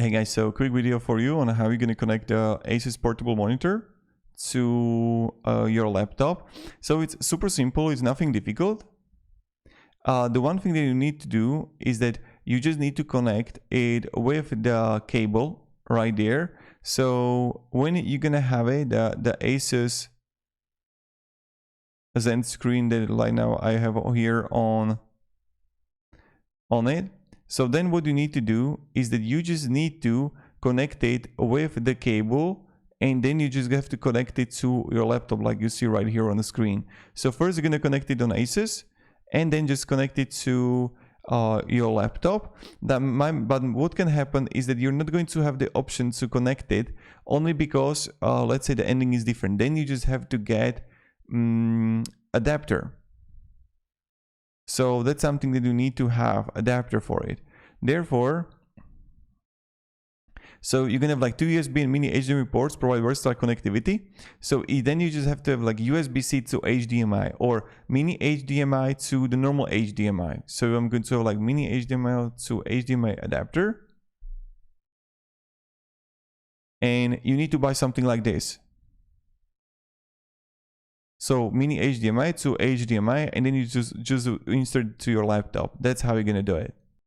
Hey guys, so quick video for you on how you're going to connect the ASUS portable monitor to your laptop. So it's super simple, it's nothing difficult. The one thing that you need to do is that you just need to connect it with the cable right there. So when you're going to have it, the ASUS Zen screen that right now I have here on it. So then what you need to do is that you just need to connect it with the cable, and then you just have to connect it to your laptop like you see right here on the screen. So first you're going to connect it on ASUS and then just connect it to your laptop. But what can happen is that you're not going to have the option to connect it only because let's say the ending is different. Then you just have to get adapter. So that's something that you need to have adapter for it. Therefore, so you're gonna have like two USB and mini HDMI ports, provide versatile connectivity. So then you just have to have like USB-C to HDMI or mini HDMI to the normal HDMI. So I'm going to have like mini HDMI to HDMI adapter. And you need to buy something like this. So mini HDMI to HDMI, and then you just insert it to your laptop. That's how you're gonna do it.